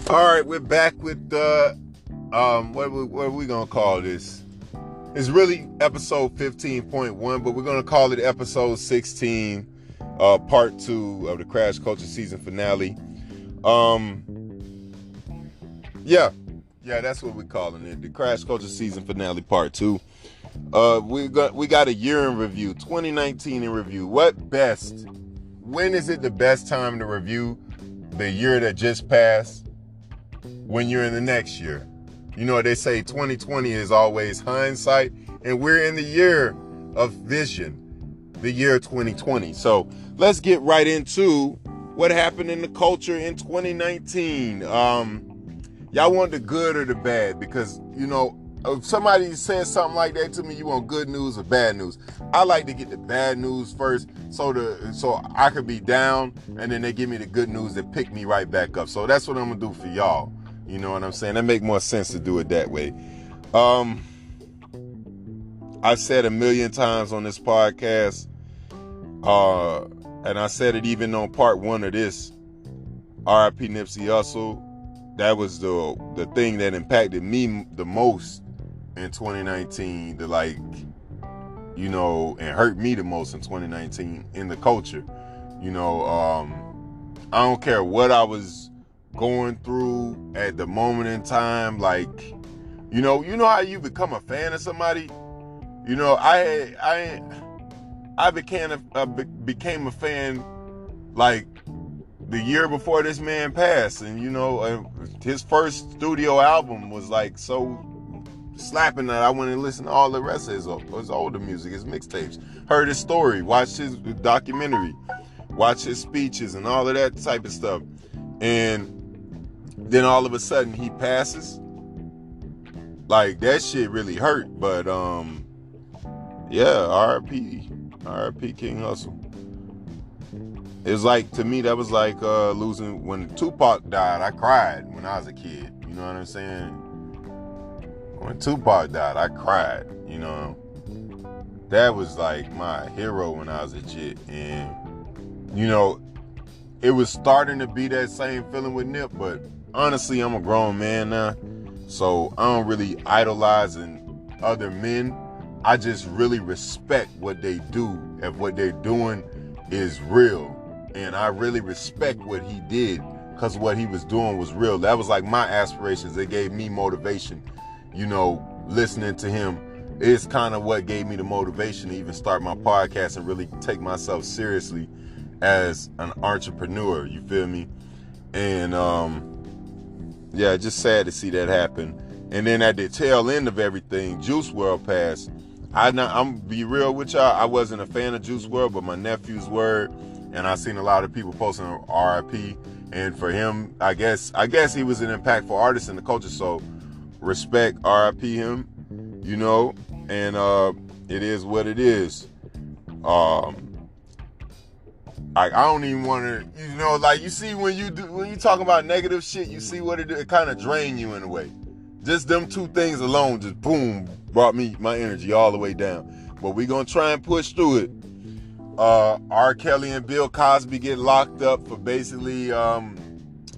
All right, we're back with what are we gonna call this? It's really episode 15.1, but we're gonna call it episode 16, part 2 of the Crash Culture season finale. Yeah, that's what we're calling it, the Crash Culture season finale, part 2. We got a year in review, 2019 in review. When is it the best time to review the year that just passed? When you're in the next year. You know, they say 2020 is always hindsight, and we're in the year of vision, the year 2020. So let's get right into what happened in the culture in 2019. Y'all want the good or the bad? Because, you know, if somebody says something like that to me, you want good news or bad news? I like to get the bad news first so I could be down, and then they give me the good news that pick me right back up. So that's what I'm gonna do for y'all. You know what I'm saying? That make more sense to do it that way. I've said a million times on this podcast, and I said it even on part 1 of this, R.I.P. Nipsey Hussle. That was the thing that impacted me the most in 2019, and hurt me the most in 2019 in the culture. I don't care what I was going through at the moment in time. Like, you know how you become a fan of somebody. I became a fan like the year before this man passed, and his first studio album was like so slapping that I went and listened to all the rest of his older music, his mixtapes, heard his story, watched his documentary, watched his speeches and all of that type of stuff. And then all of a sudden he passes. Like, that shit really hurt. But R.I.P. King Hustle. It was like, to me, that was like losing when Tupac died. I cried when I was a kid. You know what I'm saying? When Tupac died, I cried. That was like my hero when I was a kid. And it was starting to be that same feeling with Nip, but honestly, I'm a grown man now, so I don't really idolize other men. I just really respect what they do, and what they're doing is real. And I really respect what he did, because what he was doing was real. That was like my aspirations. It gave me motivation. Listening to him is kind of what gave me the motivation to even start my podcast and really take myself seriously as an entrepreneur. You feel me? And just sad to see that happen. And then at the tail end of everything, Juice WRLD passed. I'm be real with y'all, I wasn't a fan of Juice WRLD, but my nephews were, and I seen a lot of people posting RIP. And for him, I guess he was an impactful artist in the culture, so respect, RIP him, and it is what it is. I don't even want to, like, you see when you talk about negative shit, you see what it kind of drain you in a way. Just them two things alone, just boom, brought my energy all the way down. But we gonna try and push through it. R. Kelly and Bill Cosby get locked up for basically,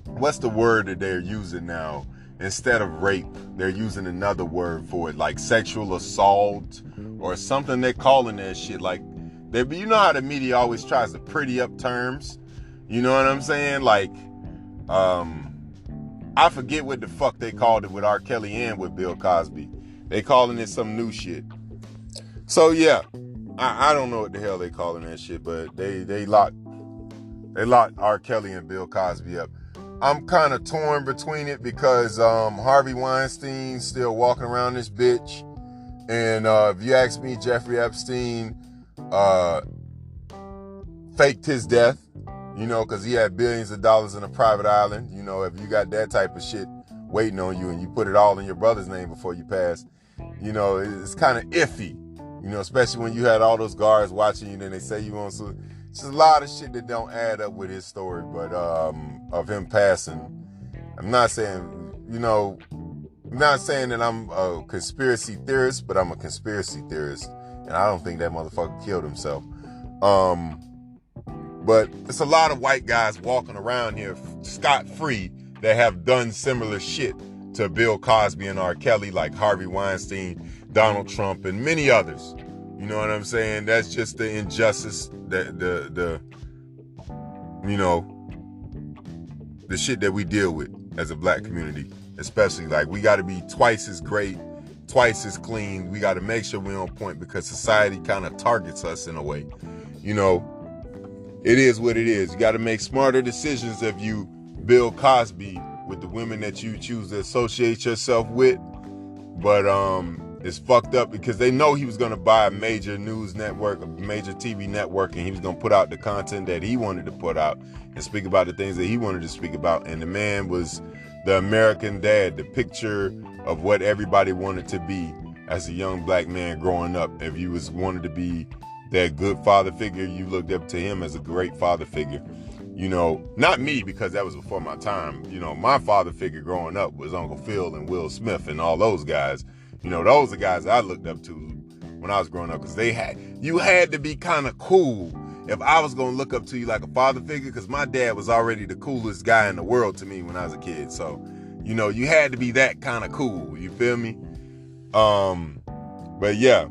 what's the word that they're using now? Instead of rape, they're using another word for it, like sexual assault or something. They're calling that shit like, you know how the media always tries to pretty up terms? You know what I'm saying? Like, I forget what the fuck they called it with R. Kelly and with Bill Cosby. They calling it some new shit. So yeah, I don't know what the hell they calling that shit, but they locked R. Kelly and Bill Cosby up. I'm kind of torn between it because Harvey Weinstein's still walking around this bitch. And if you ask me, Jeffrey Epstein faked his death, because he had billions of dollars in a private island. If you got that type of shit waiting on you and you put it all in your brother's name before you pass, it's kind of iffy, especially when you had all those guards watching you and then they say you on some. It's just a lot of shit that don't add up with his story, but of him passing. I'm not saying that I'm a conspiracy theorist, but I'm a conspiracy theorist, and I don't think that motherfucker killed himself. But it's a lot of white guys walking around here scot-free that have done similar shit to Bill Cosby and R. Kelly, like Harvey Weinstein, Donald Trump, and many others. You know what I'm saying? That's just the injustice, the shit that we deal with as a black community. Especially, like, we got to be twice as great, twice as clean. We got to make sure we're on point because society kind of targets us in a way. You know, it is what it is. You got to make smarter decisions if you Bill Cosby with the women that you choose to associate yourself with. But it's fucked up because they know he was going to buy a major news network, a major TV network, and he was going to put out the content that he wanted to put out and speak about the things that he wanted to speak about. And the man was the American dad, the picture of what everybody wanted to be as a young black man growing up. If you wanted to be that good father figure, you looked up to him as a great father figure. You know, not me, because that was before my time. You know, my father figure growing up was Uncle Phil and Will Smith and all those guys. You know, those are guys I looked up to when I was growing up, because you had to be kind of cool if I was going to look up to you like a father figure, because my dad was already the coolest guy in the world to me when I was a kid. So, you know, you had to be that kind of cool. You feel me? But yeah.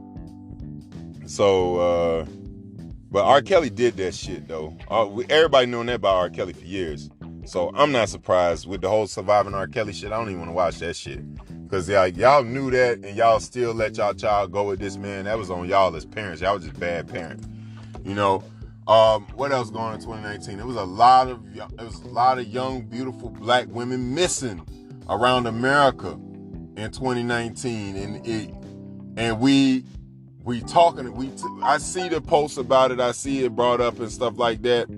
So, but R. Kelly did that shit, though. Everybody known that about R. Kelly for years. So I'm not surprised with the whole surviving R. Kelly shit. I don't even want to watch that shit. Because y'all knew that and y'all still let y'all child go with this man. That was on y'all as parents. Y'all was just bad parents. You know, what else going on in 2019? There was a lot of young, beautiful black women missing around America in 2019. I see the posts about it. I see it brought up and stuff like that.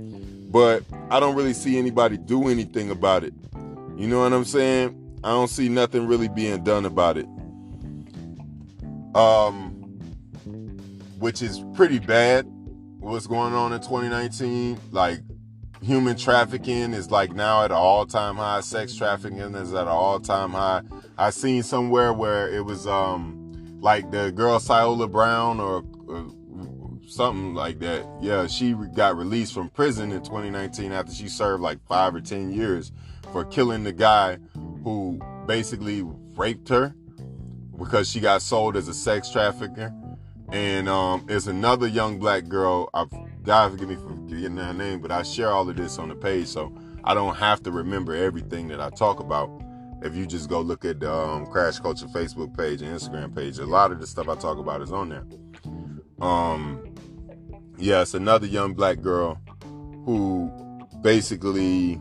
But I don't really see anybody do anything about it. You know what I'm saying? I don't see nothing really being done about it. Which is pretty bad. What's going on in 2019? Like, human trafficking is like now at an all-time high. Sex trafficking is at an all-time high. I seen somewhere where it was like the girl Ciola Brown or something like that. Yeah, she got released from prison in 2019 after she served like 5 or 10 years for killing the guy who basically raped her because she got sold as a sex trafficker. And it's another young black girl. God forgive me for getting that name, but I share all of this on the page, so I don't have to remember everything that I talk about. If you just go look at the Crash Culture Facebook page and Instagram page, a lot of the stuff I talk about is on there. Yeah, it's another young black girl who basically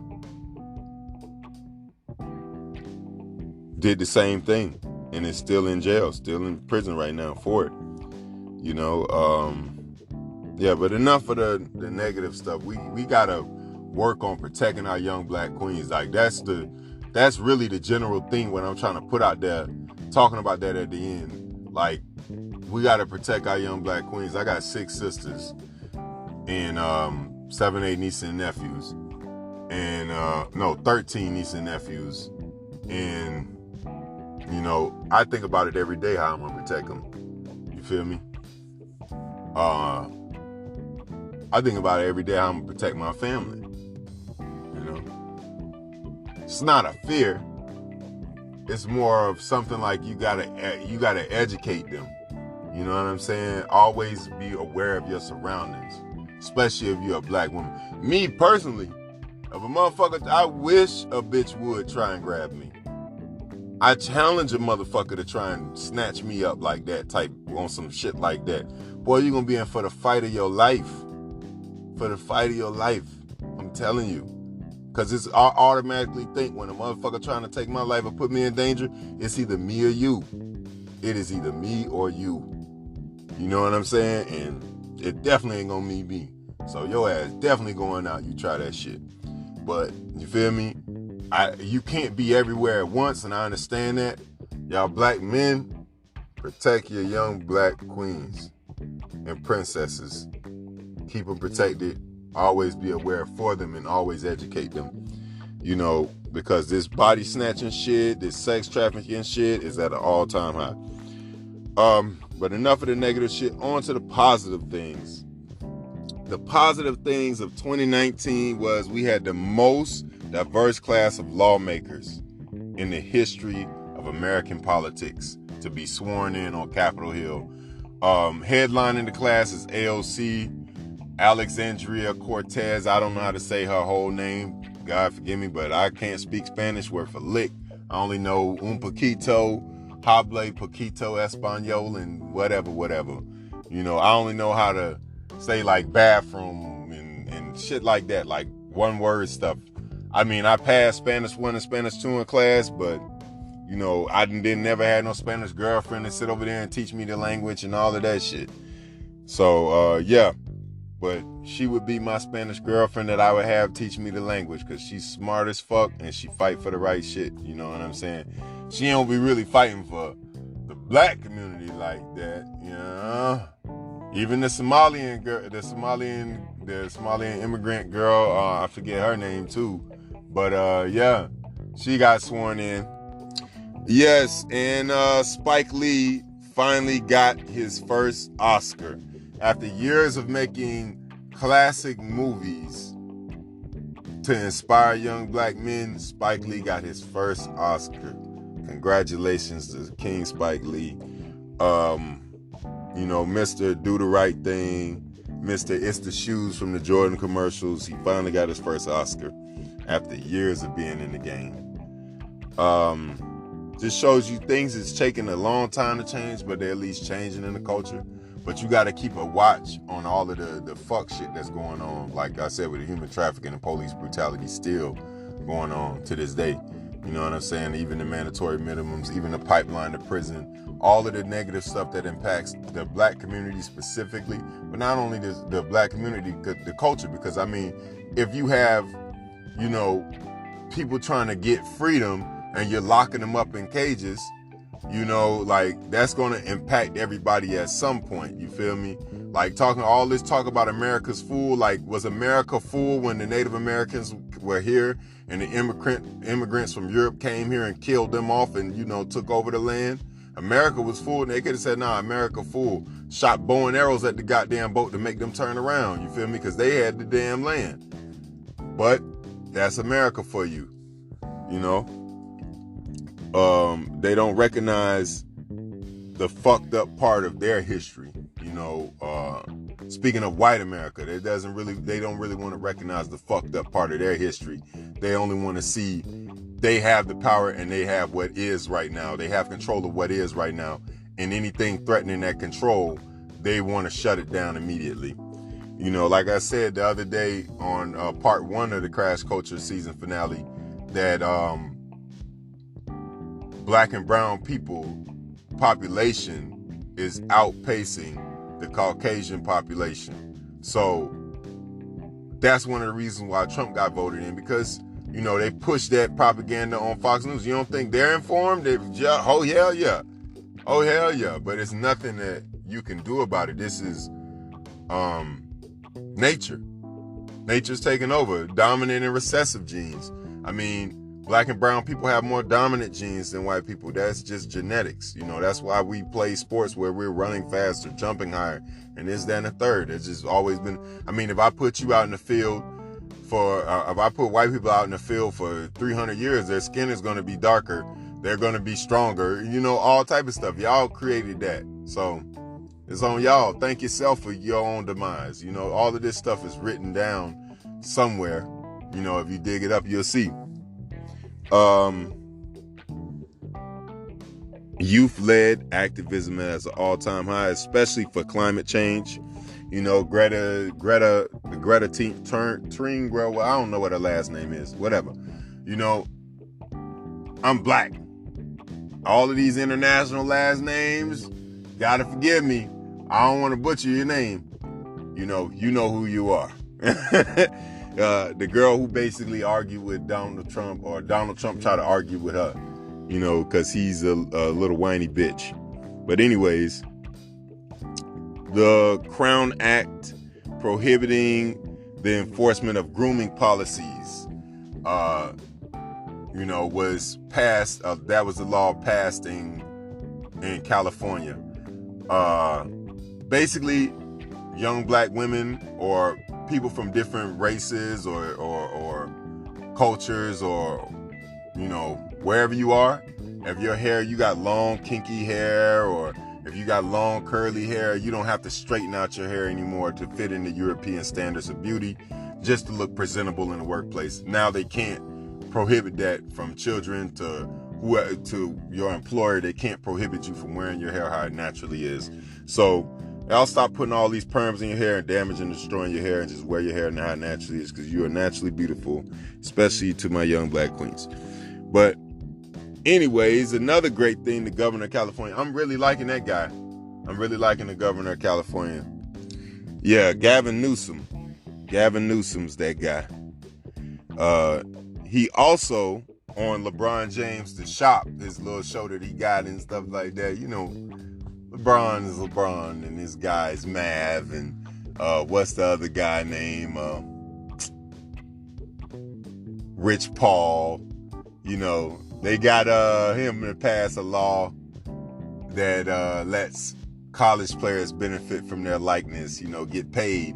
did the same thing and is still in jail, still in prison right now for it. You know, yeah, but enough of the negative stuff. We gotta work on protecting our young black queens. Like, that's really the general thing when I'm trying to put out there, talking about that at the end. Like, we gotta protect our young black queens. I got 6 sisters and 7, 8 nieces and nephews, and 13 nieces and nephews, and you know, I think about it every day how I'm gonna protect them. You feel me? I think about it every day how I'm gonna protect my family. You know, it's not a fear. It's more of something like you gotta educate them. You know what I'm saying? Always be aware of your surroundings, especially if you're a black woman. Me personally, if a motherfucker, I wish a bitch would try and grab me. I challenge a motherfucker to try and snatch me up like that, type on some shit like that. Boy, you're gonna be in for the fight of your life. For the fight of your life. I'm telling you. Because it's, I automatically think when a motherfucker trying to take my life or put me in danger, it's either me or you. It is either me or you. You know what I'm saying? And it definitely ain't gonna be me. So your ass definitely going out. You try that shit. But, you feel me? You can't be everywhere at once, and I understand that. Y'all black men, protect your young black queens and princesses. Keep them protected. Always be aware for them and always educate them. You know, because this body snatching shit, this sex trafficking shit is at an all-time high. But enough of the negative shit. On to the positive things. The positive things of 2019 was we had the most diverse class of lawmakers in the history of American politics to be sworn in on Capitol Hill. Headlining the class is AOC, Alexandria Cortez. I don't know how to say her whole name. God forgive me, but I can't speak Spanish word for lick. I only know un poquito, hable poquito español, and whatever. You know, I only know how to say like bathroom and shit like that, like one word stuff. I mean, I passed Spanish 1 and Spanish 2 in class, but you know, I didn't never had no Spanish girlfriend to sit over there and teach me the language and all of that shit. So, yeah. But she would be my Spanish girlfriend that I would have teach me the language, because she's smart as fuck and she fight for the right shit. You know what I'm saying? She don't be really fighting for the black community like that, you know? Even the Somalian girl, the Somalian immigrant girl, I forget her name too. But, yeah, she got sworn in. Yes, and Spike Lee finally got his first Oscar. After years of making classic movies to inspire young black men, Spike Lee got his first Oscar. Congratulations to King Spike Lee. You know, Mr. Do the Right Thing, Mr. It's the Shoes from the Jordan commercials. He finally got his first Oscar after years of being in the game. Just shows you things is taking a long time to change, but they're at least changing in the culture. But you got to keep a watch on all of the fuck shit that's going on. Like I said, with the human trafficking and police brutality still going on to this day. You know what I'm saying? Even the mandatory minimums, even the pipeline to prison, all of the negative stuff that impacts the black community specifically, but not only the black community, the culture. Because, I mean, if you have, you know, people trying to get freedom and you're locking them up in cages, you know, like, that's going to impact everybody at some point. You feel me? Like, talking all this talk about America's full, like, was America full when the Native Americans were here and the immigrants from Europe came here and killed them off and, you know, took over the land? America was full, and they could have said, nah, America full. Shot bow and arrows at the goddamn boat to make them turn around. You feel me? Because they had the damn land. But that's America for you, you know? They don't recognize the fucked up part of their history. You know, speaking of white America, they don't really want to recognize the fucked up part of their history. They only want to see they have the power and they have what is right now. They have control of what is right now. And anything threatening that control, they want to shut it down immediately. You know, like I said the other day on part 1 of the Crash Culture season finale, that black and brown people population is outpacing the Caucasian population. So that's one of the reasons why Trump got voted in, because, you know, they push that propaganda on Fox News. You don't think they're informed? Oh, hell yeah. Oh, hell yeah. But it's nothing that you can do about it. This is nature. Nature's taking over. Dominant and recessive genes. I mean, black and brown people have more dominant genes than white people. That's just genetics. You know, that's why we play sports where we're running faster, jumping higher, and this, that, and the third. It's just always been, I mean, if I put you out in the field if I put white people out in the field for 300 years, their skin is going to be darker. They're going to be stronger, you know, all type of stuff. Y'all created that. So it's on y'all. Thank yourself for your own demise. You know, all of this stuff is written down somewhere. You know, if you dig it up, you'll see. Youth-led activism has an all-time high, especially for climate change. You know, Greta Thunberg, well, I don't know what her last name is, whatever. You know, I'm black. All of these international last names, gotta forgive me. I don't want to butcher your name. You know who you are. The girl who basically argued with Donald Trump, or Donald Trump tried to argue with her, you know, because he's a little whiny bitch. But anyways, the Crown Act prohibiting the enforcement of grooming policies, you know, was passed. That was a law passed in California. Basically, young black women or people from different races or cultures or, wherever you are, if your hair, you got long kinky hair, or if you got long curly hair, you don't have to straighten out your hair anymore to fit in the European standards of beauty just to look presentable in the workplace. Now they can't prohibit that from children to your employer. They can't prohibit you from wearing your hair how it naturally is. So I'll stop putting all these perms in your hair and damaging and destroying your hair, and just wear your hair how it naturally is, because you are naturally beautiful, especially to my young black queens. But anyways, another great thing, the governor of California. I'm really liking that guy. I'm really liking the governor of California. Yeah, Gavin Newsom. Gavin Newsom's that guy. He also, on LeBron James The Shop, his little show that he got and stuff like that. LeBron is LeBron, and this guy's Mav, and what's the other guy named Rich Paul. They got him to pass a law that lets college players benefit from their likeness, get paid,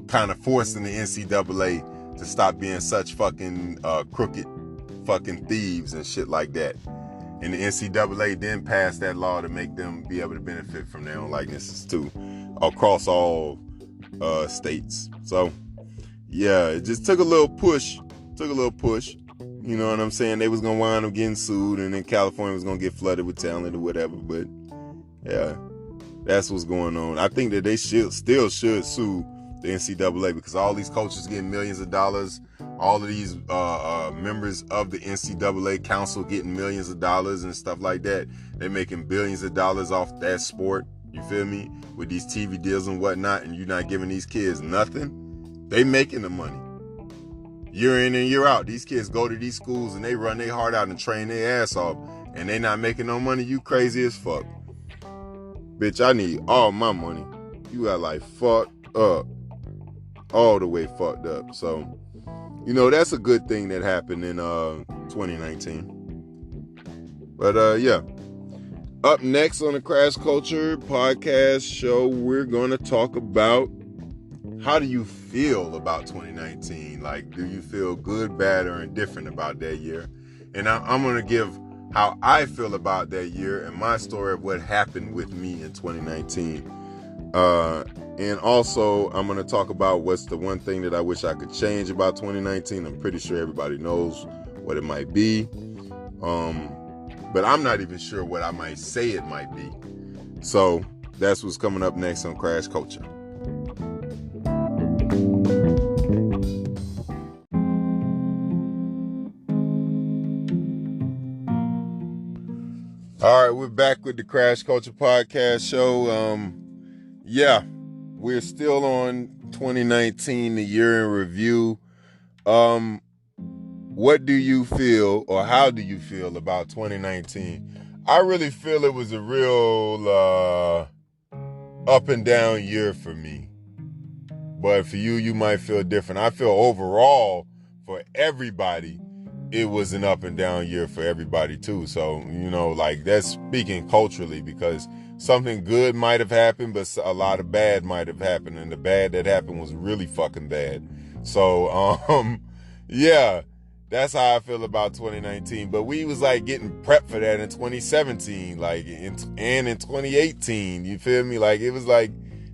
kind of forcing the NCAA to stop being such fucking crooked fucking thieves and shit like that. And the NCAA then passed that law to make them be able to benefit from their own likenesses too, across all states. So, yeah, it just took a little push. You know what I'm saying? They was going to wind up getting sued, and then California was going to get flooded with talent or whatever. But, yeah, that's what's going on. I think that they still should sue the NCAA, because all these coaches getting millions of dollars. All of these members of the NCAA council getting millions of dollars and stuff like that. They're making billions of dollars off that sport. You feel me? With these TV deals and whatnot, and you're not giving these kids nothing. They making the money. Year in and year out. These kids go to these schools and they run their heart out and train their ass off, and they not making no money. You crazy as fuck. Bitch, I need all my money. You got like fucked up. All the way fucked up. So, that's a good thing that happened in 2019. But yeah. Up next on the Crash Culture podcast show, we're going to talk about, how do you feel about 2019? Like, do you feel good, bad, or indifferent about that year? And I'm going to give how I feel about that year and my story of what happened with me in 2019. And also, I'm going to talk about what's the one thing that I wish I could change about 2019. I'm pretty sure everybody knows what it might be. But I'm not even sure what I might say it might be. So that's what's coming up next on Crash Culture. All right, we're back with the Crash Culture podcast show. Yeah, we're still on 2019, the year in review. What do you feel, or how do you feel about 2019? I really feel it was a real up and down year for me. But for you, you might feel different. I feel overall, for everybody, it was an up and down year for everybody too. So, like, that's speaking culturally, because something good might have happened, but a lot of bad might have happened. And the bad that happened was really fucking bad. So, yeah, that's how I feel about 2019. But we was like getting prepped for that in 2017, like, and in 2018, you feel me? Like, it was like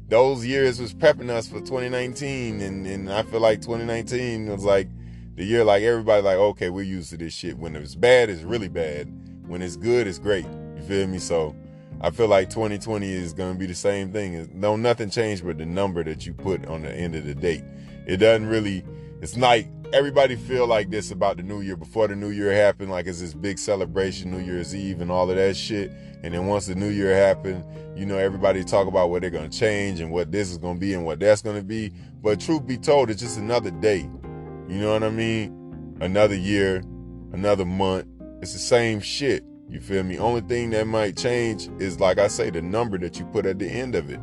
those years was prepping us for 2019. And I feel like 2019 was like the year, like, everybody like, okay, we're used to this shit. When it's bad, it's really bad. When it's good, it's great. You feel me? So I feel like 2020 is going to be the same thing. No, nothing changed but the number that you put on the end of the date. It doesn't really, it's like everybody feel like this about the new year. Before the new year happened, like it's this big celebration, New Year's Eve and all of that shit. And then once the new year happened, everybody talk about what they're going to change and what this is going to be and what that's going to be. But truth be told, it's just another day. You know what I mean? Another year, another month. It's the same shit. You feel me? Only thing that might change is, like I say, the number that you put at the end of it.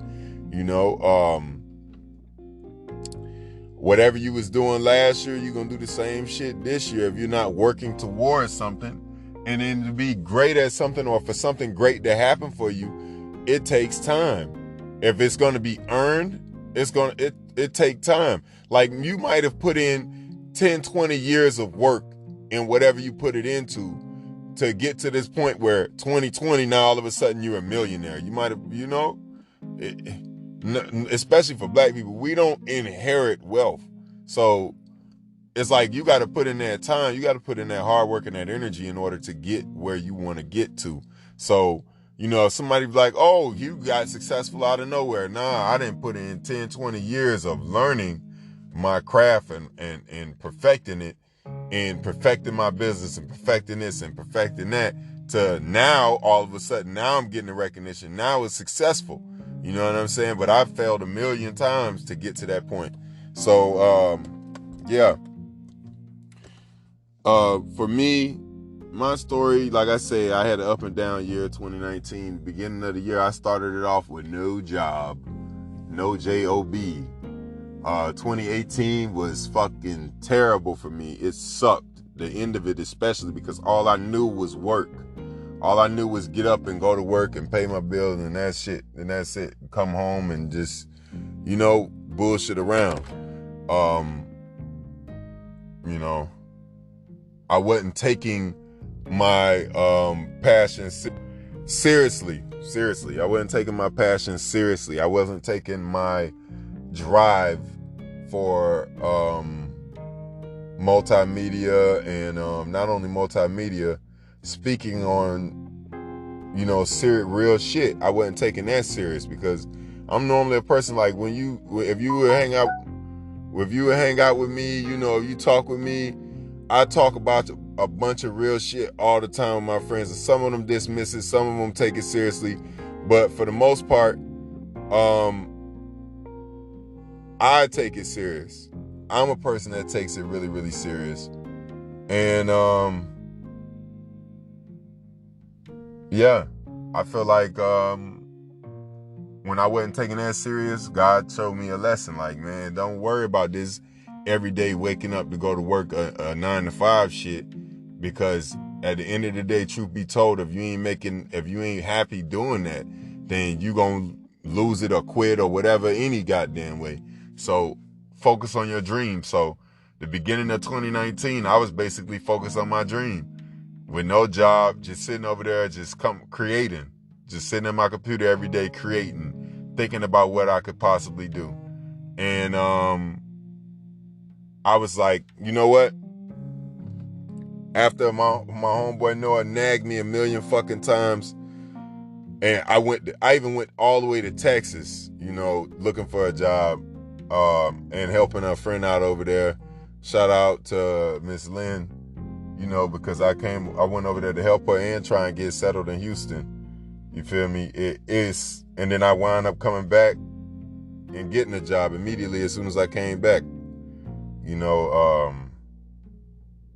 Whatever you was doing last year, you're going to do the same shit this year if you're not working towards something. And then to be great at something, or for something great to happen for you, it takes time. If it's going to be earned, it take time. Like, you might have put in 10, 20 years of work in whatever you put it into to get to this point where 2020, now all of a sudden you're a millionaire. You might have, especially for black people, we don't inherit wealth. So it's like you got to put in that time, you got to put in that hard work and that energy in order to get where you want to get to. So, if somebody's like, oh, you got successful out of nowhere. Nah, I didn't put in 10, 20 years of learning my craft and perfecting it, and perfecting my business and perfecting this and perfecting that, to now all of a sudden now I'm getting the recognition. Now it's successful. You know what I'm saying? But I've failed a million times to get to that point. So yeah. For me, my story, like I say, I had an up and down year. 2019, beginning of the year, I started it off with no job, no job. 2018 was fucking terrible for me. It sucked. The end of it, especially because all I knew was work. All I knew was get up and go to work and pay my bills, and that's it. And that's it. Come home and just, bullshit around. I wasn't taking my passion seriously. I wasn't taking my passion seriously. I wasn't taking my drive for multimedia and not only multimedia, speaking on real shit. I wasn't taking that serious because I'm normally a person like if you would hang out with me, if you talk with me, I talk about a bunch of real shit all the time with my friends, and some of them dismiss it, some of them take it seriously, but for the most part, I take it serious. I'm a person that takes it really, really serious. And I feel like when I wasn't taking that serious, God showed me a lesson. Like, man, don't worry about this every day waking up to go to work a 9-to-5 shit, because at the end of the day, truth be told, if you ain't happy doing that, then you gonna lose it or quit or whatever any goddamn way. So focus on your dream. So the beginning of 2019, I was basically focused on my dream with no job, just sitting over there, creating, just sitting in my computer every day, creating, thinking about what I could possibly do. And I was like, you know what? After my homeboy Noah nagged me a million fucking times, and I even went all the way to Texas, looking for a job, and helping a friend out over there. Shout out to Miss Lynn, because I went over there to help her and try and get settled in Houston. You feel me? And then I wound up coming back and getting a job immediately as soon as I came back.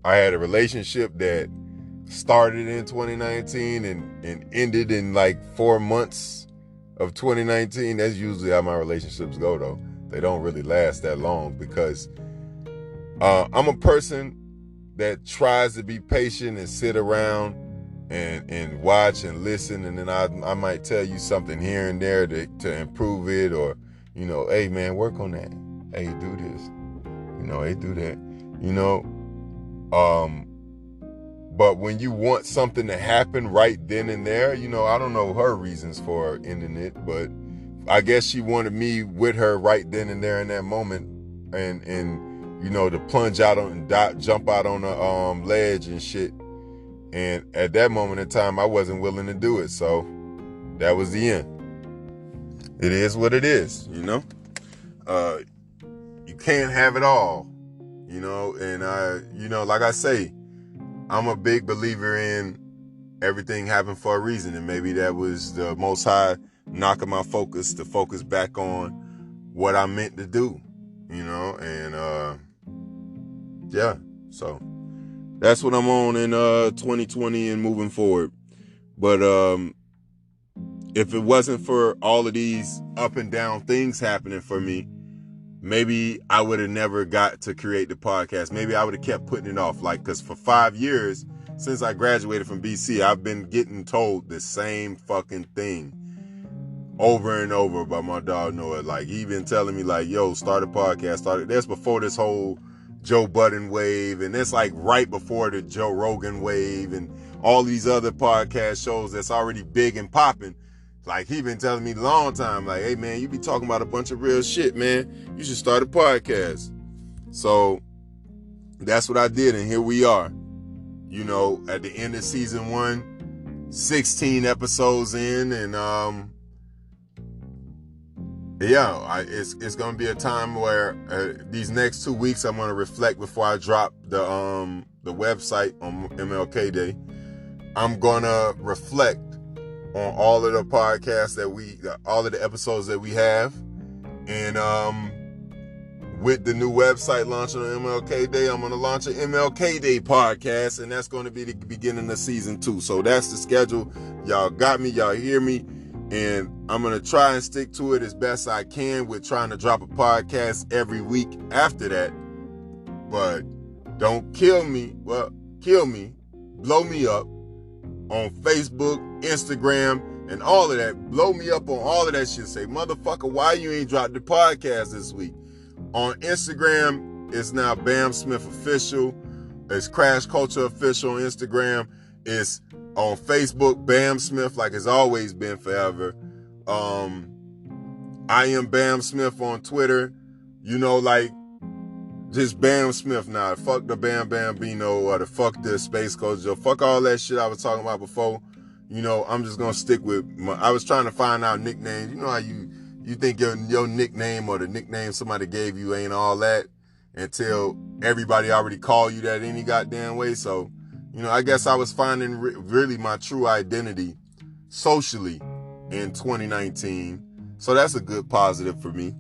I had a relationship that started in 2019 and ended in like 4 months of 2019. That's usually how my relationships go, though. They don't really last that long because I'm a person that tries to be patient and sit around and watch and listen, and then I might tell you something here and there to improve it, or hey man, work on that. Hey, do this. Hey, do that. But when you want something to happen right then and there, I don't know her reasons for ending it, but I guess she wanted me with her right then and there in that moment, and to plunge out and jump out on a ledge and shit. And at that moment in time, I wasn't willing to do it, so that was the end. It is what it is, You can't have it all, and like I say, I'm a big believer in everything happened for a reason, and maybe that was the Most High knocking my focus to focus back on what I meant to do, and so that's what I'm on in 2020 and moving forward. But if it wasn't for all of these up and down things happening for me, maybe I would have never got to create the podcast. Maybe I would have kept putting it off. Because for 5 years, since I graduated from BC, I've been getting told the same fucking thing over and over by my dog Noah. He been telling me yo, start a podcast. That's before this whole, Joe Budden wave, and it's like right before the Joe Rogan wave and all these other podcast shows that's already big and popping. Like, he been telling me a long time, like, hey man, you be talking about a bunch of real shit, man. You should start a podcast. So that's what I did, and here we are. You know, at the end of season 1, 16 episodes in, and it's gonna be a time where these next 2 weeks I'm gonna reflect before I drop the website on MLK Day. I'm gonna reflect on all of the podcasts all of the episodes that we have, and with the new website launching on MLK Day, I'm gonna launch an MLK Day podcast, and that's gonna be the beginning of season 2. So that's the schedule. Y'all got me. Y'all hear me. And I'm going to try and stick to it as best I can with trying to drop a podcast every week after that. But don't kill me. Well, kill me. Blow me up on Facebook, Instagram, and all of that. Blow me up on all of that shit. Say, motherfucker, why you ain't dropped the podcast this week? On Instagram, it's now Bam Smith Official. It's Crash Culture Official on Instagram. It's on Facebook, Bam Smith, like it's always been forever. I am Bam Smith on Twitter. You know, like, just Bam Smith now. Fuck the Bam Bambino or the fuck the Space Coach Joe. Fuck all that shit I was talking about before. You know, I'm just gonna stick with I was trying to find out nicknames. You know how you think your nickname or the nickname somebody gave you ain't all that until everybody already called you that any goddamn way. So, you know, I guess I was finding really my true identity socially in 2019. So that's a good positive for me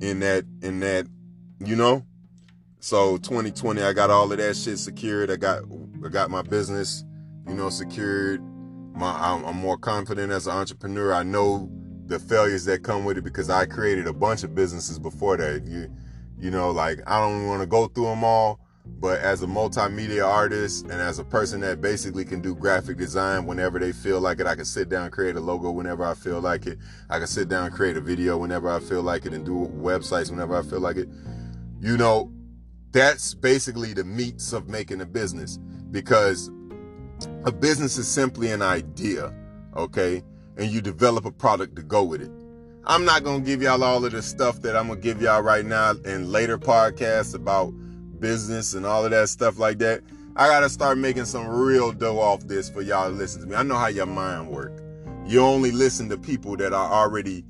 in that, you know. So 2020, I got all of that shit secured. I got my business, you know, secured. I'm more confident as an entrepreneur. I know the failures that come with it because I created a bunch of businesses before that. You know, like, I don't want to go through them all. But as a multimedia artist and as a person that basically can do graphic design whenever they feel like it, I can sit down and create a logo whenever I feel like it. I can sit down and create a video whenever I feel like it and do websites whenever I feel like it. You know, that's basically the meats of making a business, because a business is simply an idea, okay? And you develop a product to go with it. I'm not going to give y'all all of the stuff that I'm going to give y'all right now in later podcasts about business and all of that stuff like that. I gotta start making some real dough off this for y'all to listen to me. I know how your mind work. You only listen to people that are already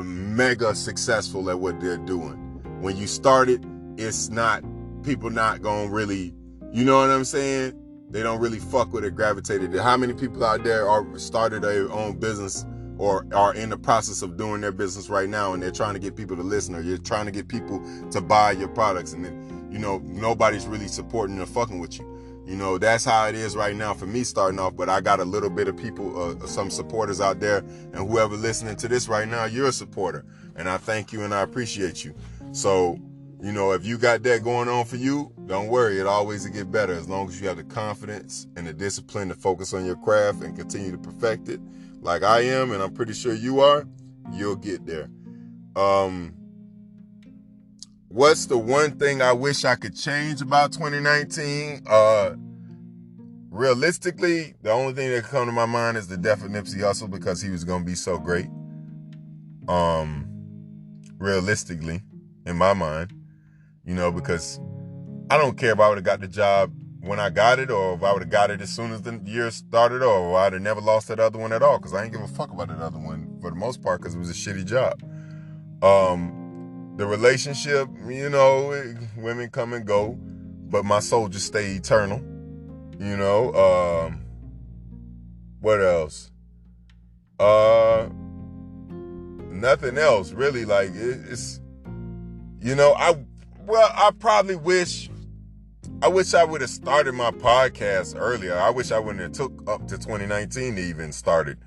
mega successful at what they're doing. When you start it, it's not, people not gonna really, you know what I'm saying? They don't really fuck with it, gravitated it. How many people out there are started their own business or are in the process of doing their business right now, and they're trying to get people to listen, or you're trying to get people to buy your products, and then, you know, nobody's really supporting or fucking with you. You know, that's how it is right now for me starting off, but I got a little bit of people, some supporters out there, and whoever listening to this right now, you're a supporter, and I thank you and I appreciate you. So, you know, if you got that going on for you, don't worry, it always will get better as long as you have the confidence and the discipline to focus on your craft and continue to perfect it like I am, and I'm pretty sure you are. You'll get there. What's the one thing I wish I could change about 2019? Realistically, the only thing that could come to my mind is the death of Nipsey Hussle, because he was going to be so great. Realistically, in my mind, you know, because I don't care if I would have got the job when I got it, or if I would have got it as soon as the year started, or I'd have never lost that other one at all, because I ain't give a fuck about that other one for the most part, because it was a shitty job. The relationship, you know, women come and go, but my soldiers stay eternal. You know, what else? Nothing else really. Like, it's, you know, I probably wish I would have started my podcast earlier. I wish I wouldn't have took up to 2019 to even start it.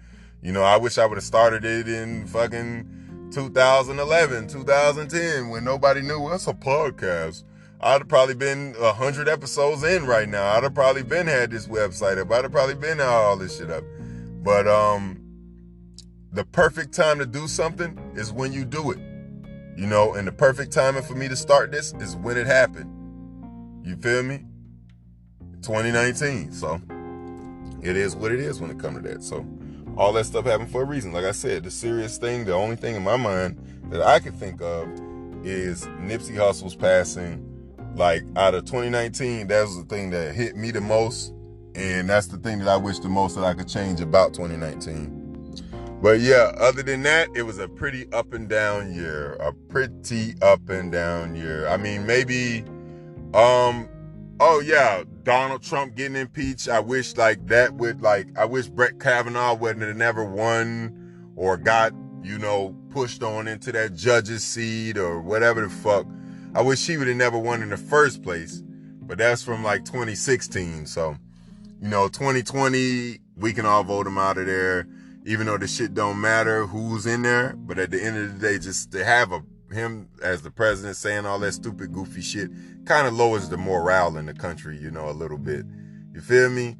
You know, I wish I would have started it in fucking 2011, 2010, when nobody knew what's a podcast. I'd have probably been 100 episodes in right now. I'd have probably been had this website up. I'd have probably been had all this shit up. But the perfect time to do something is when you do it. You know, and the perfect timing for me to start this is when it happened. You feel me? 2019. So it is what it is when it comes to that. So all that stuff happened for a reason. Like I said, the serious thing, the only thing in my mind that I can think of is Nipsey Hussle's passing. Like, out of 2019, that was the thing that hit me the most. And that's the thing that I wish the most that I could change about 2019. But yeah, other than that, it was a pretty up and down year. I mean, maybe, oh yeah, Donald Trump getting impeached. I wish I wish Brett Kavanaugh wouldn't have never won or got, pushed on into that judge's seat or whatever the fuck. I wish he would have never won in the first place. But that's from like 2016. So, 2020, we can all vote him out of there. Even though the shit don't matter who's in there. But at the end of the day, just to have him as the president saying all that stupid, goofy shit kind of lowers the morale in the country, a little bit. You feel me?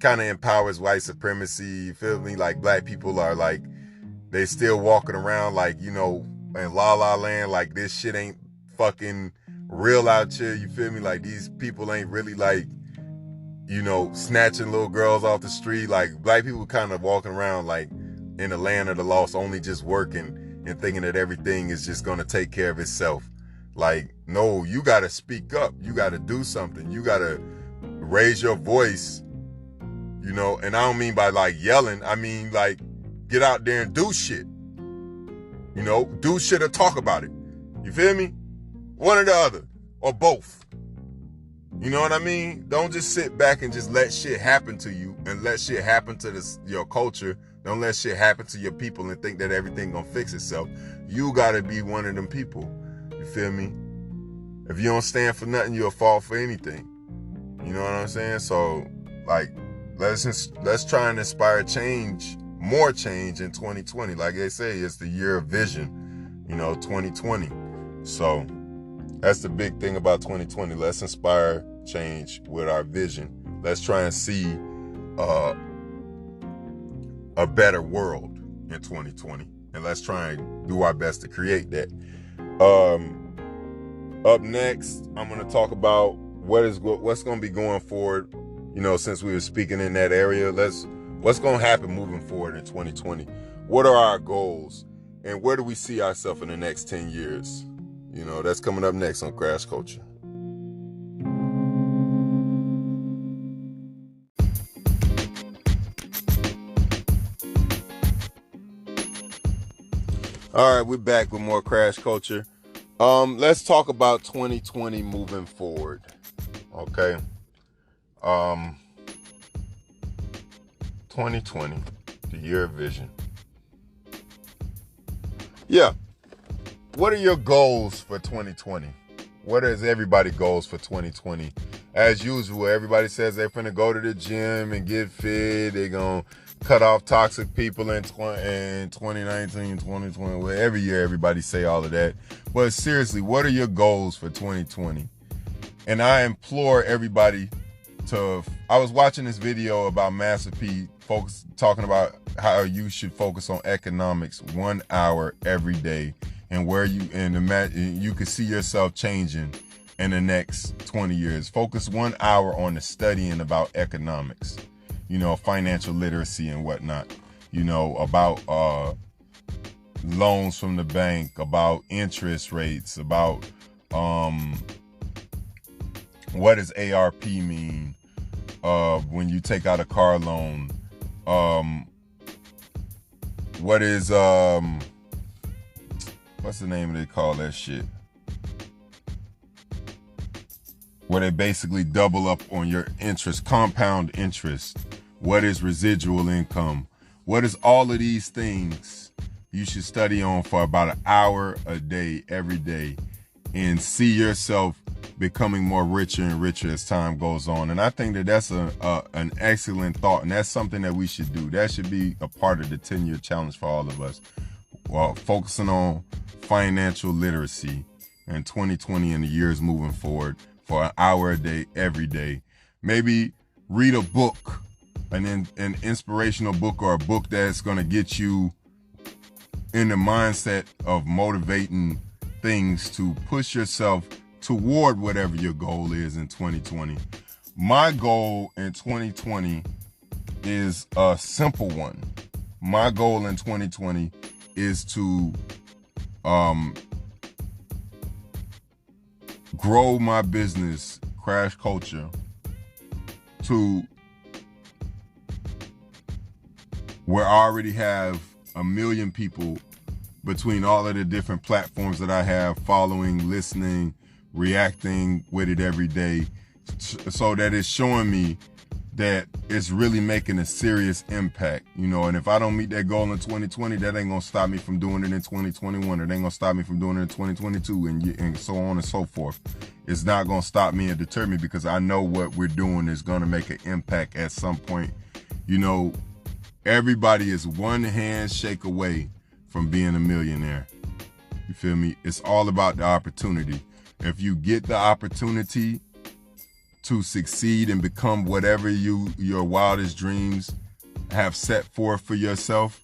Kind of empowers white supremacy. You feel me? Like, black people are like, they still walking around like, in La La Land, like this shit ain't fucking real out here. You feel me? Like, these people ain't really like, snatching little girls off the street. Like, black people kind of walking around like in the land of the lost, only just working and thinking that everything is just going to take care of itself. Like, no, you got to speak up. You got to do something. You got to raise your voice, and I don't mean by like yelling. I mean, like, get out there and do shit, do shit or talk about it. You feel me? One or the other, or both. You know what I mean? Don't just sit back and just let shit happen to you and let shit happen to your culture. Don't let shit happen to your people and think that everything gonna fix itself. You gotta be one of them people. You feel me? If you don't stand for nothing, you'll fall for anything. You know what I'm saying? So, like, let's try and inspire change, more change in 2020. Like they say, it's the year of vision, 2020. So that's the big thing about 2020. Let's inspire change with our vision. Let's try and see a better world in 2020. And let's try and do our best to create that. Up next, I'm going to talk about what's going to be going forward. Since we were speaking in that area, what's going to happen moving forward in 2020? What are our goals? And where do we see ourselves in the next 10 years? That's coming up next on Crash Culture. All right, we're back with more Crash Culture. Let's talk about 2020 moving forward. Okay. 2020, the year of vision. Yeah. What are your goals for 2020? What is everybody's goals for 2020? As usual, everybody says they're finna go to the gym and get fit. They're gonna cut off toxic people in 2019, 2020. Well, every year everybody say all of that. But seriously, what are your goals for 2020? And I implore everybody I was watching this video about Master P talking about how you should focus on economics 1 hour every day. And where you can see yourself changing in the next 20 years. Focus 1 hour on the studying about economics, financial literacy and whatnot, about loans from the bank, about interest rates, about what does ARP mean when you take out a car loan, what is what's the name they call that shit? Where they basically double up on your interest, compound interest. What is residual income? What is all of these things you should study on for about an hour a day, every day, and see yourself becoming more richer and richer as time goes on. And I think that that's an excellent thought, and that's something that we should do. That should be a part of the 10-year challenge for all of us. Well, focusing on financial literacy in 2020 and the years moving forward for an hour a day, every day. Maybe read a book, an inspirational book, or a book that's going to get you in the mindset of motivating things to push yourself toward whatever your goal is in 2020. My goal in 2020 is a simple one. My goal in 2020 is to grow my business, Crash Culture, to where I already have 1 million people between all of the different platforms that I have, following, listening, reacting with it every day, so that it's showing me that it's really making a serious impact, you know. And if I don't meet that goal in 2020, that ain't gonna stop me from doing it in 2021. It ain't gonna stop me from doing it in 2022, and so on and so forth. It's not gonna stop me and deter me, because I know what we're doing is gonna make an impact at some point. You know, everybody is one handshake away from being a millionaire. You feel me? It's all about the opportunity. If you get the opportunity to succeed and become whatever your wildest dreams have set forth for yourself,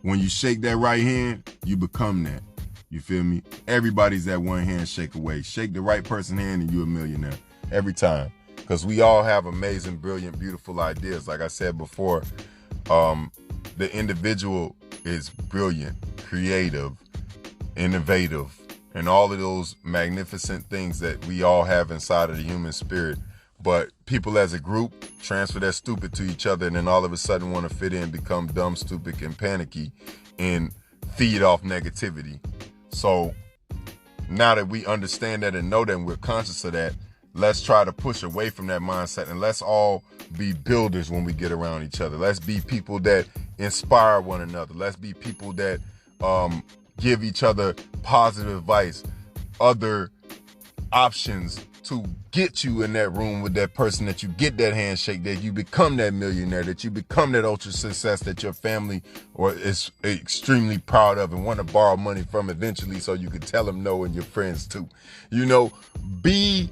when you shake that right hand, you become that. You feel me? Everybody's that one handshake away. Shake the right person's hand and you're a millionaire. Every time. Because we all have amazing, brilliant, beautiful ideas. Like I said before, the individual is brilliant, creative, innovative, and all of those magnificent things that we all have inside of the human spirit. But people as a group transfer that stupid to each other, and then all of a sudden want to fit in, become dumb, stupid, and panicky, and feed off negativity. So now that we understand that and know that, and we're conscious of that, let's try to push away from that mindset, and let's all be builders when we get around each other. Let's be people that inspire one another. Let's be people that give each other positive advice, other options to get you in that room with that person, that you get that handshake, that you become that millionaire, that you become that ultra success that your family is extremely proud of and want to borrow money from eventually, so you can tell them no, and your friends too. You know, be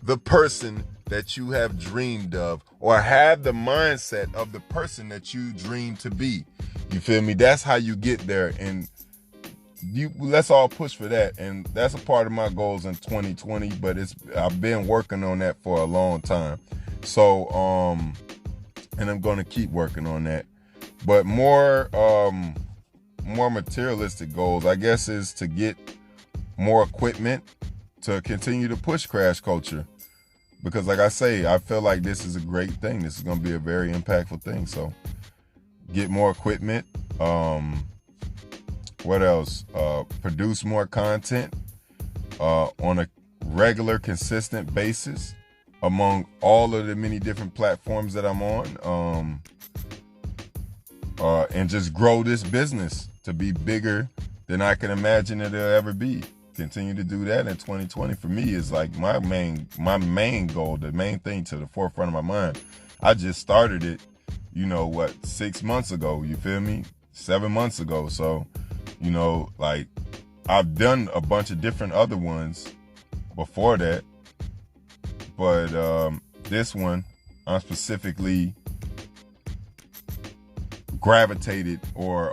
the person that you have dreamed of, or have the mindset of the person that you dream to be. You feel me? That's how you get there, and let's all push for that. And that's a part of my goals in 2020, but I've been working on that for a long time. So and I'm going to keep working on that. But more materialistic goals, I guess, is to get more equipment to continue to push Crash Culture. Because like I say, I feel like this is a great thing. This is going to be a very impactful thing. So get more equipment. What else? Produce more content on a regular, consistent basis among all of the many different platforms that I'm on. And just grow this business to be bigger than I can imagine it'll ever be. Continue to do that in 2020 for me is like my main goal, the main thing to the forefront of my mind. I just started it, 6 months ago, you feel me? 7 months ago. So, like, I've done a bunch of different other ones before that, but this one I'm specifically gravitated, or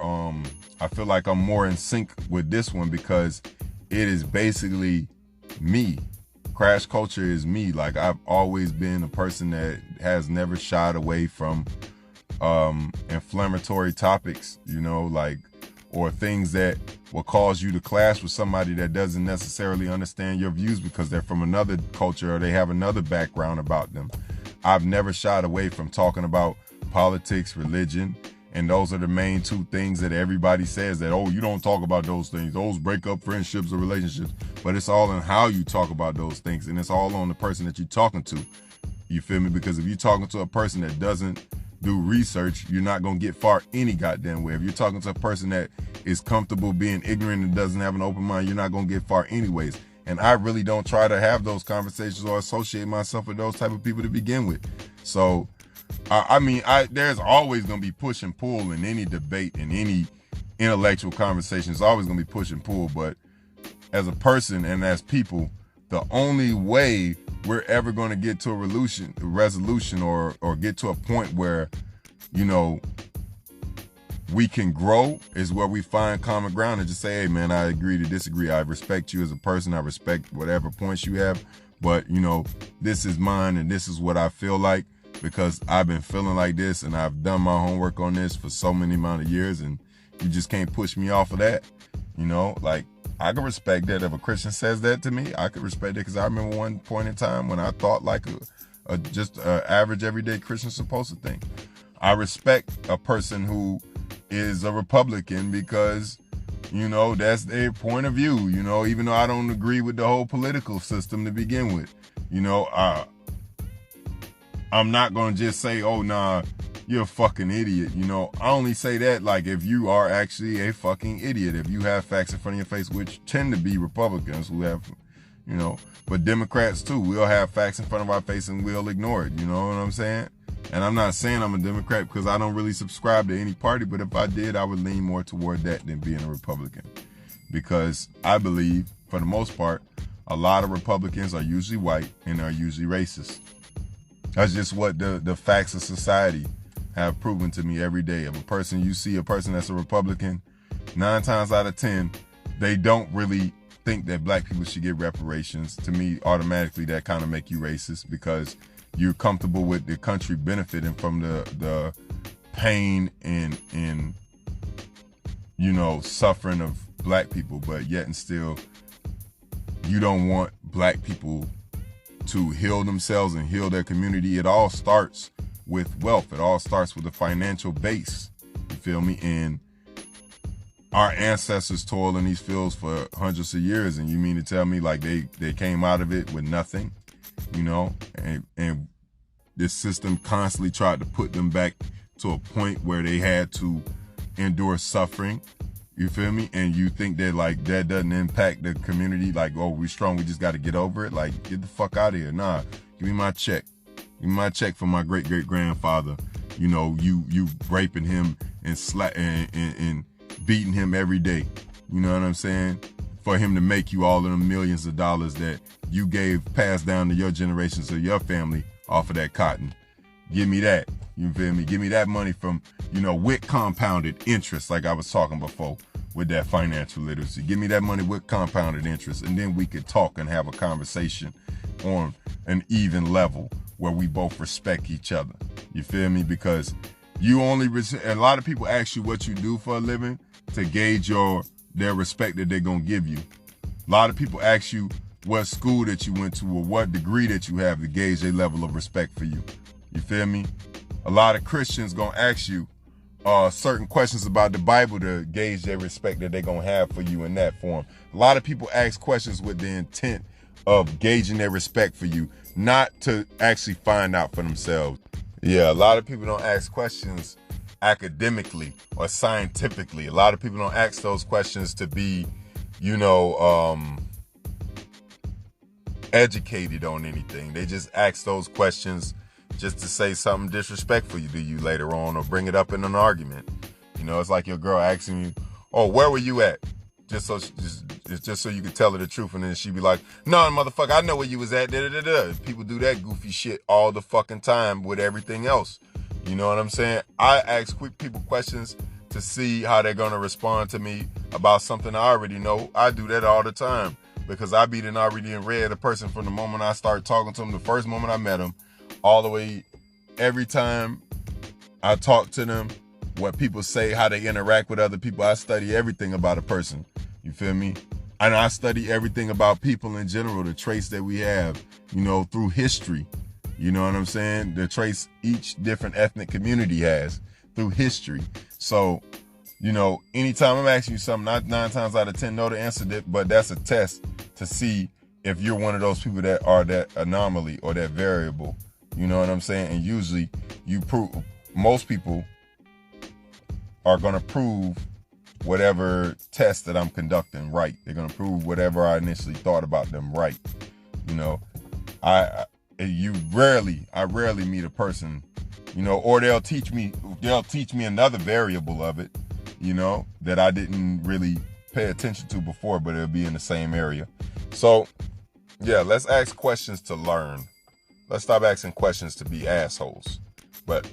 I feel like I'm more in sync with this one because it is basically me. Crash Culture is me. Like, I've always been a person that has never shied away from inflammatory topics, or things that will cause you to clash with somebody that doesn't necessarily understand your views because they're from another culture or they have another background about them. I've never shied away from talking about politics, religion, and those are the main two things that everybody says that, oh, you don't talk about those things. Those break up friendships or relationships. But it's all in how you talk about those things, and it's all on the person that you're talking to. You feel me? Because if you're talking to a person that doesn't do research, you're not going to get far any goddamn way. If you're talking to a person that is comfortable being ignorant and doesn't have an open mind, you're not going to get far anyways. And I really don't try to have those conversations or associate myself with those type of people to begin with. So, there's always going to be push and pull in any debate, in any intellectual conversation. It's always going to be push and pull. But as a person and as people, the only way we're ever going to get to a resolution or get to a point where, we can grow is where we find common ground and just say, hey man, I agree to disagree. I respect you as a person. I respect whatever points you have, but this is mine and this is what I feel like because I've been feeling like this and I've done my homework on this for so many amount of years and you just can't push me off of that. Like I can respect that if a Christian says that to me. I could respect it because I remember one point in time when I thought like just an average everyday Christian supposed to think. I respect a person who is a Republican because, that's their point of view, even though I don't agree with the whole political system to begin with. I'm not going to just say, oh, nah, you're a fucking idiot. I only say that like if you are actually a fucking idiot, if you have facts in front of your face, which tend to be Republicans who have, but Democrats too, we'll have facts in front of our face and we'll ignore it. You know what I'm saying? And I'm not saying I'm a Democrat because I don't really subscribe to any party, but if I did, I would lean more toward that than being a Republican. Because I believe, for the most part, a lot of Republicans are usually white and are usually racist. That's just what the facts of society have proven to me every day. If you see a person that's a Republican, 9 times out of 10, they don't really think that black people should get reparations. To me, automatically, that kind of make you racist because you're comfortable with the country benefiting from the pain and suffering of black people, but yet and still you don't want black people to heal themselves and heal their community. It all starts with wealth. It all starts with a financial base. You feel me? And our ancestors toiled in these fields for hundreds of years, and you mean to tell me like they came out of it with nothing? And this system constantly tried to put them back to a point where they had to endure suffering. You feel me? And you think that like that doesn't impact the community? Like, oh, we're strong, we just got to get over it. Like, get the fuck out of here. Nah, give me my check. Give me my check for my great great grandfather. You raping him and beating him every day. You know what I'm saying? For him to make you all of them millions of dollars that you passed down to your generations or your family off of that cotton. Give me that. You feel me? Give me that money from, with compounded interest, like I was talking before with that financial literacy. Give me that money with compounded interest, and then we could talk and have a conversation on an even level where we both respect each other. You feel me? Because a lot of people ask you what you do for a living to gauge their respect that they're going to give you. A lot of people ask you what school that you went to or what degree that you have to gauge their level of respect for you. You feel me? A lot of Christians going to ask you certain questions about the Bible to gauge their respect that they're going to have for you in that form. A lot of people ask questions with the intent of gauging their respect for you, not to actually find out for themselves. Yeah, a lot of people don't ask questions academically or scientifically. A lot of people don't ask those questions to be, educated on anything. They just ask those questions just to say something disrespectful to you later on or bring it up in an argument. It's like your girl asking you, oh, where were you at? Just so you can tell her the truth, and then she be like, no, motherfucker, I know where you was at. Da-da-da-da. People do that goofy shit all the fucking time with everything else. You know what I'm saying? I ask people questions to see how they're going to respond to me about something I already know. I do that all the time because I be already read a person from the moment I start talking to them, the first moment I met them, all the way every time I talk to them, what people say, how they interact with other people. I study everything about a person. You feel me? And I study everything about people in general, the traits that we have, through history. You know what I'm saying? The traits each different ethnic community has through history. So, anytime I'm asking you something, not 9 times out of 10 know the answer, but that's a test to see if you're one of those people that are that anomaly or that variable. You know what I'm saying? And usually most people are going to prove whatever test that I'm conducting right. They're going to prove whatever I initially thought about them right. I rarely meet a person, or they'll teach me another variable of it, that I didn't really pay attention to before, but it'll be in the same area. So yeah, let's ask questions to learn. Let's stop asking questions to be assholes. But,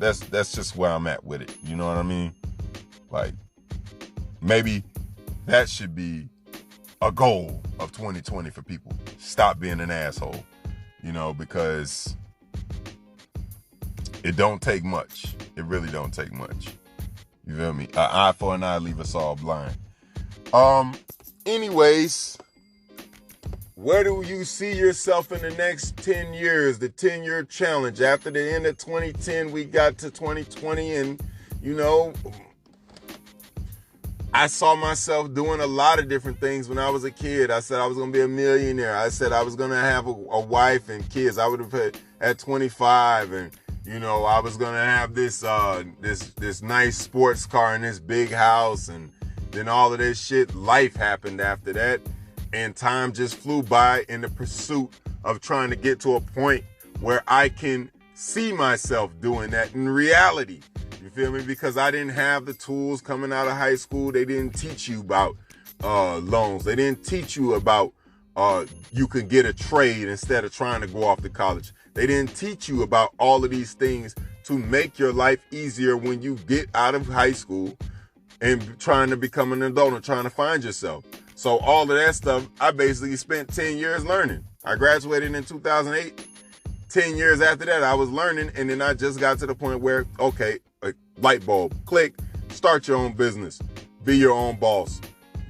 that's just where I'm at with it. You know what I mean? Like, maybe that should be a goal of 2020 for people. Stop being an asshole, you know, because it don't take much. It really don't take much. You feel me? An eye for an eye leave us all blind. Anyways, where do you see yourself in the next 10 years? The 10-year challenge. After the end of 2010, we got to 2020, and, you know, I saw myself doing a lot of different things when I was a kid. I said I was going to be a millionaire. I said I was going to have a wife and kids. I would have put at 25, and, you know, I was going to have this nice sports car and this big house, and then all of this shit. Life happened after that, and time just flew by in the pursuit of trying to get to a point where I can see myself doing that in reality. You feel me? Because I didn't have the tools coming out of high school. They didn't teach you about loans. They didn't teach you about you can get a trade instead of trying to go off to college. They didn't teach you about all of these things to make your life easier when you get out of high school and trying to become an adult and trying to find yourself. So all of that stuff, I basically spent 10 years learning. I graduated in 2008. 10 years after that, I was learning, and then I just got to the point where, okay, a light bulb, click, start your own business, be your own boss.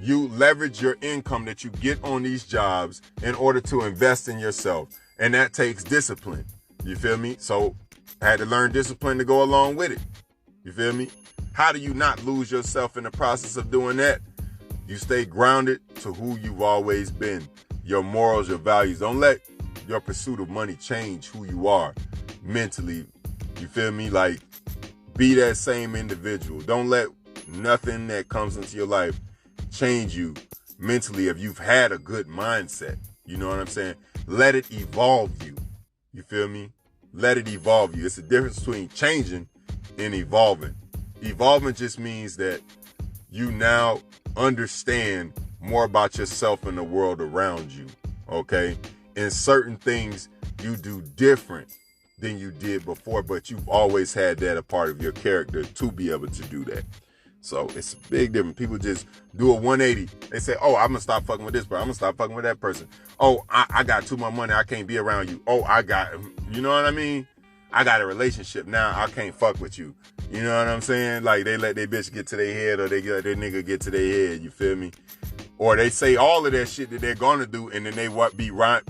You leverage your income that you get on these jobs in order to invest in yourself, and that takes discipline. You feel me? So I had to learn discipline to go along with it. You feel me? How do you not lose yourself in the process of doing that? You stay grounded to who you've always been, your morals, your values. Don't let your pursuit of money change who you are mentally. You feel me? Like, be that same individual. Don't let nothing that comes into your life change you mentally if you've had a good mindset. You know what I'm saying? Let it evolve you. You feel me? Let it evolve you. It's the difference between changing and evolving. Evolving just means that you now understand more about yourself and the world around you. Okay? And certain things you do different than you did before, but you've always had that a part of your character to be able to do that. So it's a big difference. People just do a 180. They say, oh, I'm going to stop fucking with this person. I'm going to stop fucking with that person. Oh, I got too much money. I can't be around you. Oh, you know what I mean? I got a relationship now. I can't fuck with you. You know what I'm saying? Like, they let their bitch get to their head, or they let their nigga get to their head. You feel me? Or they say all of that shit that they're going to do, and then they be right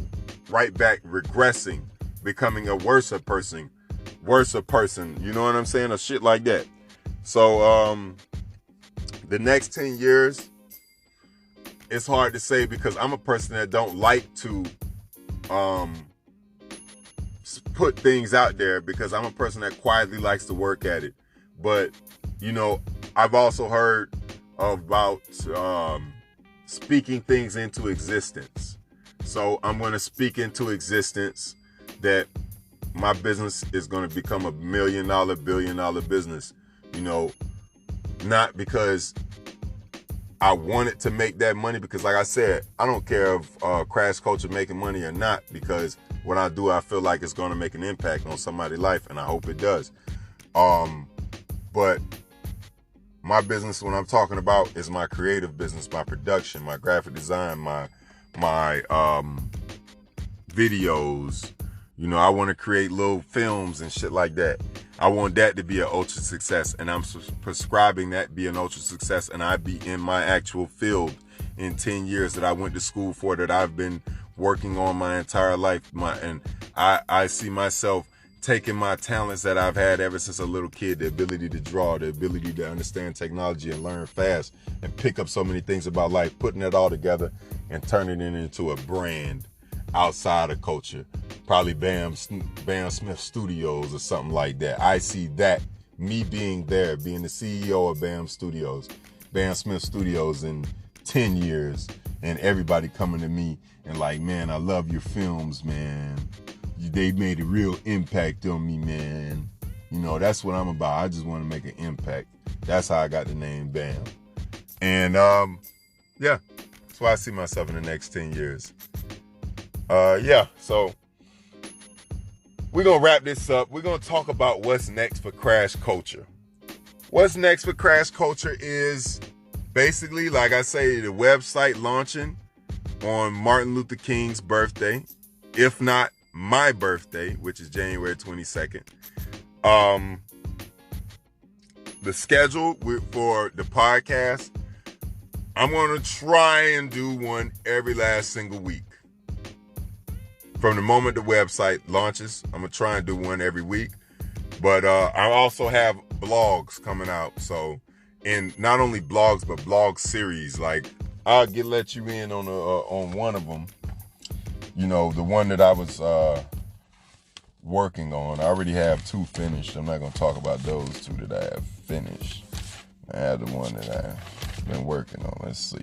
back regressing, becoming a worse person. You know what I'm saying? Or shit like that. So, the next 10 years, it's hard to say because I'm a person that don't like to put things out there, because I'm a person that quietly likes to work at it. But, you know, I've also heard about speaking things into existence. So I'm going to speak into existence that my business is going to become a $1 million, $1 billion business. You know, not because I wanted to make that money, because like I said, I don't care if Crash Culture making money or not, because when I do, I feel like it's going to make an impact on somebody's life, and I hope it does. But my business, when I'm talking about, is my creative business, my production, my graphic design, my videos. You know, I want to create little films and shit like that. I want that to be an ultra success, and I'm prescribing that be an ultra success, and I be in my actual field in 10 years that I went to school for, that I've been working on my entire life. And I see myself taking my talents that I've had ever since a little kid, the ability to draw, the ability to understand technology and learn fast and pick up so many things about life, putting it all together and turning it into a brand outside of culture. Probably Bam Smith Studios or something like that. I see that, me being there, being the CEO of Bam Smith Studios in 10 years, and everybody coming to me and like, man, I love your films, man. They made a real impact on me, man. You know, that's what I'm about. I just want to make an impact. That's how I got the name Bam. And yeah, that's why I see myself in the next 10 years. So we're going to wrap this up. We're going to talk about what's next for Crash Culture. What's next for Crash Culture is basically, like I say, the website launching on Martin Luther King's birthday, if not my birthday, which is January 22nd. The schedule for the podcast, I'm going to try and do one every last single week. From the moment the website launches, I'm going to try and do one every week. But I also have blogs coming out. So, and not only blogs, but blog series. Like, I'll let you in on one of them. You know, the one that I was working on. I already have 2 finished. I'm not going to talk about those 2 that I have finished. I have the one that I've been working on. Let's see.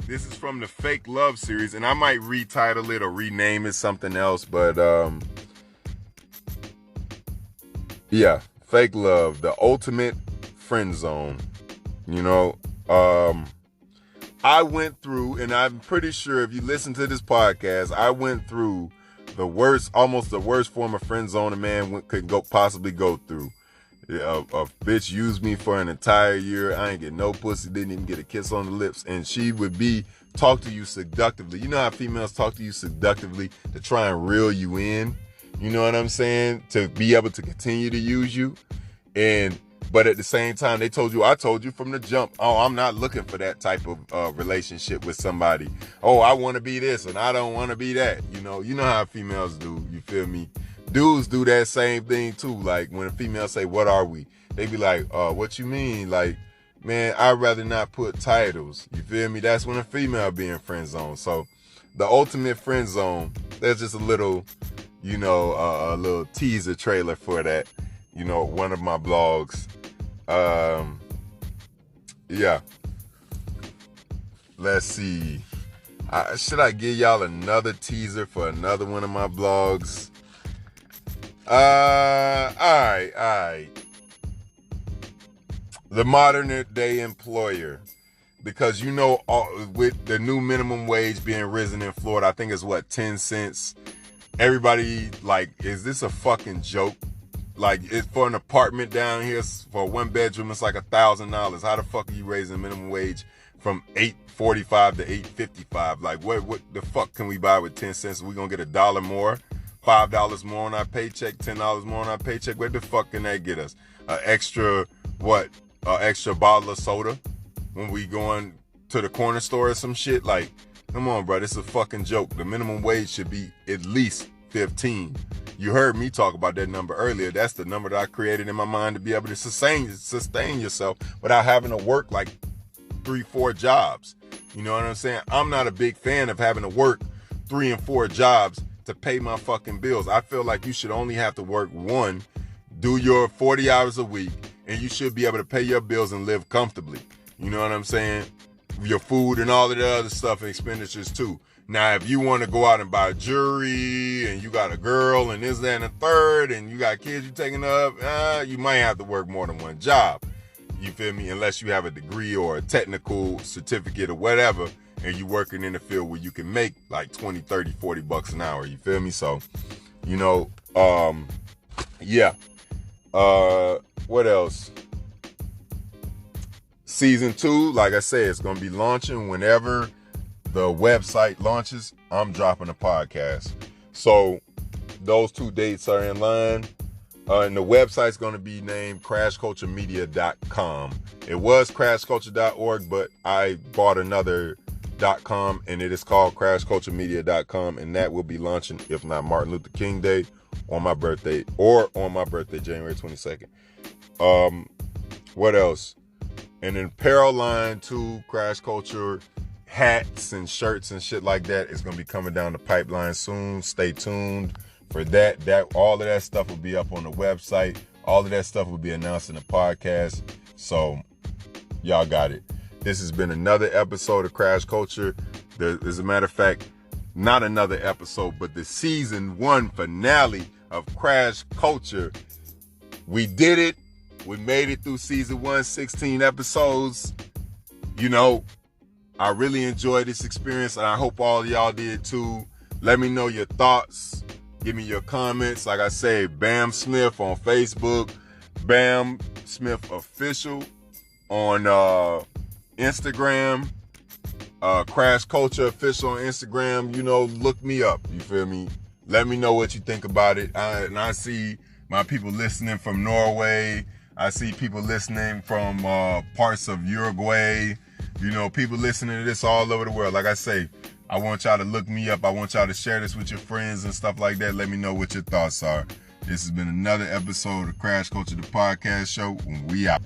This is from the Fake Love series, and I might retitle it or rename it something else, but yeah, Fake Love, the ultimate friend zone. You know, I went through, and I'm pretty sure if you listen to this podcast, I went through the worst, almost the worst form of friend zone a man could possibly go through. A bitch used me for an entire year. I ain't get no pussy, didn't even get a kiss on the lips, and she would talk to you seductively. You know how females talk to you seductively to try and reel you in? You know what I'm saying? To be able to continue to use you. But at the same time, I told you from the jump, oh, I'm not looking for that type of relationship with somebody. Oh, I want to be this and I don't want to be that. You know how females do. You feel me? Dudes do that same thing too. Like when a female say, "What are we?" They be like, "What you mean?" Like, man, I'd rather not put titles. You feel me? That's when a female be in friend zone. So, the ultimate friend zone. There's just a little, a little teaser trailer for that. One of my blogs. Yeah. Let's see. Should I give y'all another teaser for another one of my blogs? All right. The modern day employer. Because with the new minimum wage being risen in Florida, I think it's 10 cents. Everybody, like, is this a fucking joke? Like, it's for an apartment down here, for a 1-bedroom, it's like $1,000. How the fuck are you raising minimum wage from $8.45 to $8.55? Like, what the fuck can we buy with 10 cents? Are we gonna get $1 more? $5 more on our paycheck, $10 more on our paycheck. Where the fuck can that get us? Extra bottle of soda when we going to the corner store or some shit? Like, come on, bro, this is a fucking joke. The minimum wage should be at least 15. You heard me talk about that number earlier. That's the number that I created in my mind to be able to sustain yourself without having to work like 3-4 jobs. You know what I'm saying? I'm not a big fan of having to work 3 and 4 jobs to pay my fucking bills. I feel like you should only have to work one, do your 40 hours a week, and you should be able to pay your bills and live comfortably. You know what I'm saying? Your food and all of the other stuff and expenditures too. Now, if you want to go out and buy jewelry and you got a girl and this, that, and the third, and you got kids you're taking up, you might have to work more than one job. You feel me? Unless you have a degree or a technical certificate or whatever, and you working in the field where you can make like 20, 30, 40 bucks an hour. You feel me? So, yeah. What else? Season 2, like I said, it's going to be launching whenever the website launches. I'm dropping a podcast. So those 2 dates are in line. And the website's going to be named crashculturemedia.com. It was crashculture.org, but I bought another .com, and it is called crashculturemedia.com, and that will be launching, if not Martin Luther King Day, on my birthday, January 22nd. What else? An apparel line too, Crash Culture hats and shirts and shit like that is going to be coming down the pipeline soon. Stay tuned for that. All of that stuff will be up on the website. All of that stuff will be announced in the podcast. So y'all got it. This has been another episode of Crash Culture. As a matter of fact, not another episode, but the season 1 finale of Crash Culture. We did it. We made it through season 1, 16 episodes. I really enjoyed this experience, and I hope all of y'all did too. Let me know your thoughts. Give me your comments. Like I say, Bam Smith on Facebook, Bam Smith Official on Instagram, Crash Culture Official on Instagram. You know, look me up. You feel me? Let me know what you think about it. And I see my people listening from Norway. I see people listening from parts of Uruguay. You know, people listening to this all over the world. Like I say, I want y'all to look me up. I want y'all to share this with your friends and stuff like that. Let me know what your thoughts are. This has been another episode of Crash Culture, the podcast show. We out.